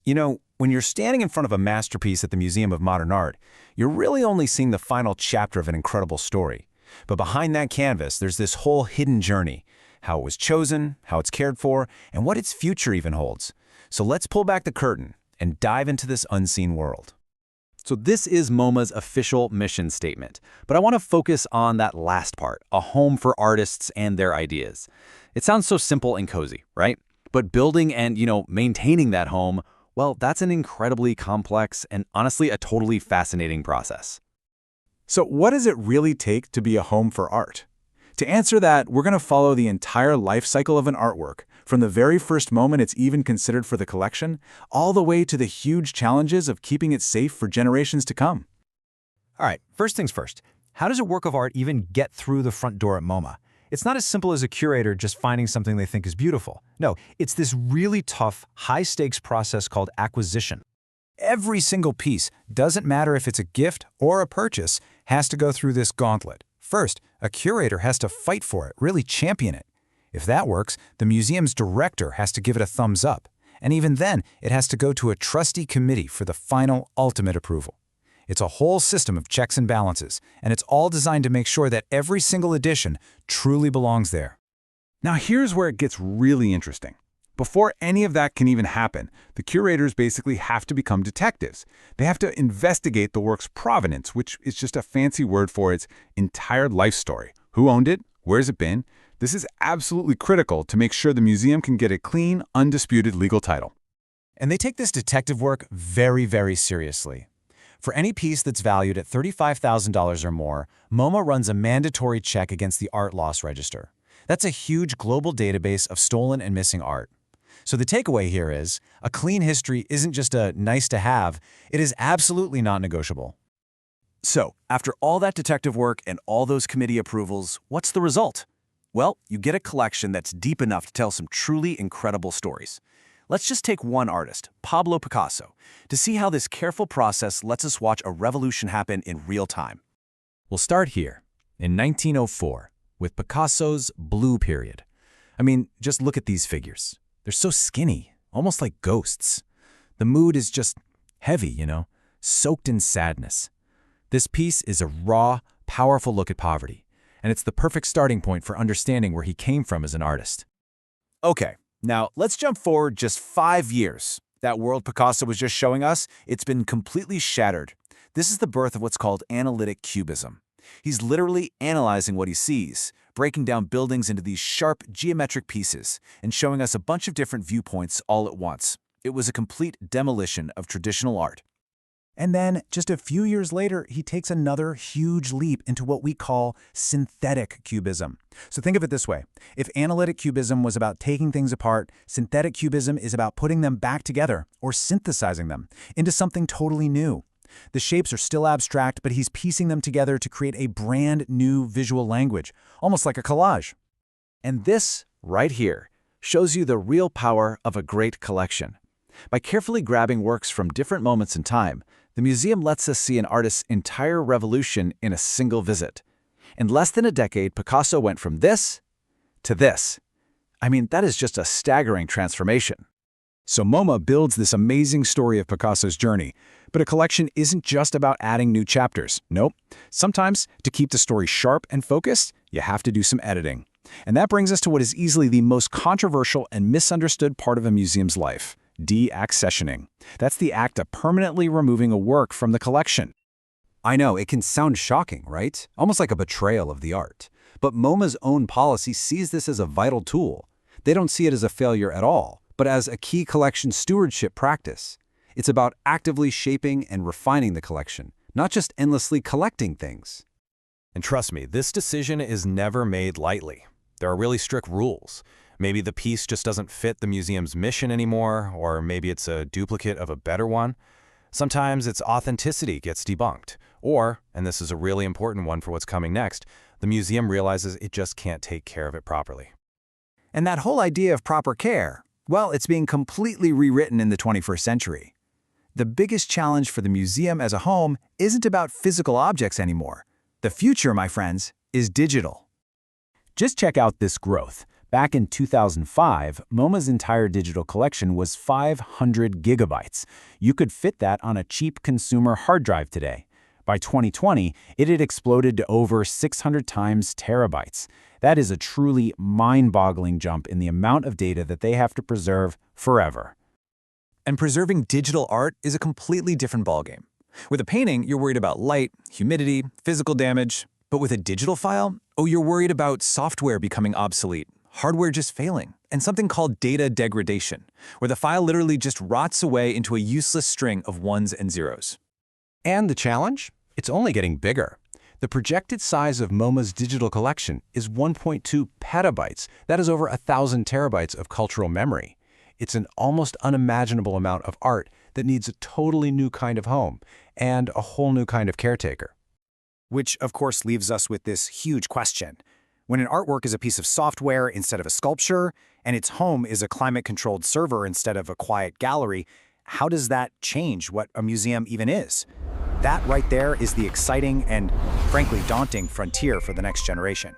You know, when you're standing in front of a masterpiece at the Museum of Modern Art, you're really only seeing the final chapter of an incredible story. But behind that canvas, there's this whole hidden journey, how it was chosen, how it's cared for, and what its future even holds. So let's pull back the curtain and dive into this unseen world. So this is MoMA's official mission statement, but I want to focus on that last part, a home for artists and their ideas. It sounds so simple and cozy, right? But building and, maintaining that home, well, that's an incredibly complex and honestly a totally fascinating process. So what does it really take to be a home for art? To answer that, we're going to follow the entire life cycle of an artwork, from the very first moment it's even considered for the collection, all the way to the huge challenges of keeping it safe for generations to come. All right, first things first. How does a work of art even get through the front door at MoMA? It's not as simple as a curator just finding something they think is beautiful. No, it's this really tough, high-stakes process called acquisition. Every single piece, doesn't matter if it's a gift or a purchase, has to go through this gauntlet. First, a curator has to fight for it, really champion it. If that works, the museum's director has to give it a thumbs up. And even then, it has to go to a trustee committee for the final, ultimate approval. It's a whole system of checks and balances, and it's all designed to make sure that every single edition truly belongs there. Now here's where it gets really interesting. Before any of that can even happen, the curators basically have to become detectives. They have to investigate the work's provenance, which is just a fancy word for its entire life story. Who owned it? Where's it been? This is absolutely critical to make sure the museum can get a clean, undisputed legal title. And they take this detective work very, very seriously. For any piece that's valued at $35,000 or more, MoMA runs a mandatory check against the Art Loss Register. That's a huge global database of stolen and missing art. So the takeaway here is, a clean history isn't just a nice-to-have, it is absolutely not negotiable. So, after all that detective work and all those committee approvals, what's the result? Well, you get a collection that's deep enough to tell some truly incredible stories. Let's just take one artist, Pablo Picasso, to see how this careful process lets us watch a revolution happen in real time. We'll start here, in 1904, with Picasso's Blue Period. I mean, just look at these figures. They're so skinny, almost like ghosts. The mood is just heavy, soaked in sadness. This piece is a raw, powerful look at poverty, and it's the perfect starting point for understanding where he came from as an artist. Okay, now let's jump forward just 5 years. That world Picasso was just showing us, it's been completely shattered. This is the birth of what's called analytic cubism. He's literally analyzing what he sees, breaking down buildings into these sharp geometric pieces, and showing us a bunch of different viewpoints all at once. It was a complete demolition of traditional art. And then, just a few years later, he takes another huge leap into what we call synthetic cubism. So think of it this way. If analytic cubism was about taking things apart, synthetic cubism is about putting them back together, or synthesizing them, into something totally new. The shapes are still abstract, but he's piecing them together to create a brand new visual language, almost like a collage. And this, right here, shows you the real power of a great collection. By carefully grabbing works from different moments in time, the museum lets us see an artist's entire revolution in a single visit. In less than a decade, Picasso went from this to this. I mean, that is just a staggering transformation. So MoMA builds this amazing story of Picasso's journey, but a collection isn't just about adding new chapters. Nope. Sometimes, to keep the story sharp and focused, you have to do some editing. And that brings us to what is easily the most controversial and misunderstood part of a museum's life: deaccessioning. That's the act of permanently removing a work from the collection. I know, it can sound shocking, right? Almost like a betrayal of the art. But MoMA's own policy sees this as a vital tool. They don't see it as a failure at all, but as a key collection stewardship practice. It's about actively shaping and refining the collection, not just endlessly collecting things. And trust me, this decision is never made lightly. There are really strict rules. Maybe the piece just doesn't fit the museum's mission anymore, or maybe it's a duplicate of a better one. Sometimes its authenticity gets debunked. Or, and this is a really important one for what's coming next, the museum realizes it just can't take care of it properly. And that whole idea of proper care, well, it's being completely rewritten in the 21st century. The biggest challenge for the museum as a home isn't about physical objects anymore. The future, my friends, is digital. Just check out this growth. Back in 2005, MoMA's entire digital collection was 500 gigabytes. You could fit that on a cheap consumer hard drive today. By 2020, it had exploded to over 600 times terabytes. That is a truly mind-boggling jump in the amount of data that they have to preserve forever. And preserving digital art is a completely different ballgame. With a painting, you're worried about light, humidity, physical damage. But with a digital file, you're worried about software becoming obsolete, hardware just failing, and something called data degradation, where the file literally just rots away into a useless string of ones and zeros. And the challenge? It's only getting bigger. The projected size of MoMA's digital collection is 1.2 petabytes. That is over 1,000 terabytes of cultural memory. It's an almost unimaginable amount of art that needs a totally new kind of home and a whole new kind of caretaker. Which, of course, leaves us with this huge question. When an artwork is a piece of software instead of a sculpture, and its home is a climate-controlled server instead of a quiet gallery, how does that change what a museum even is? That right there is the exciting and, frankly, daunting frontier for the next generation.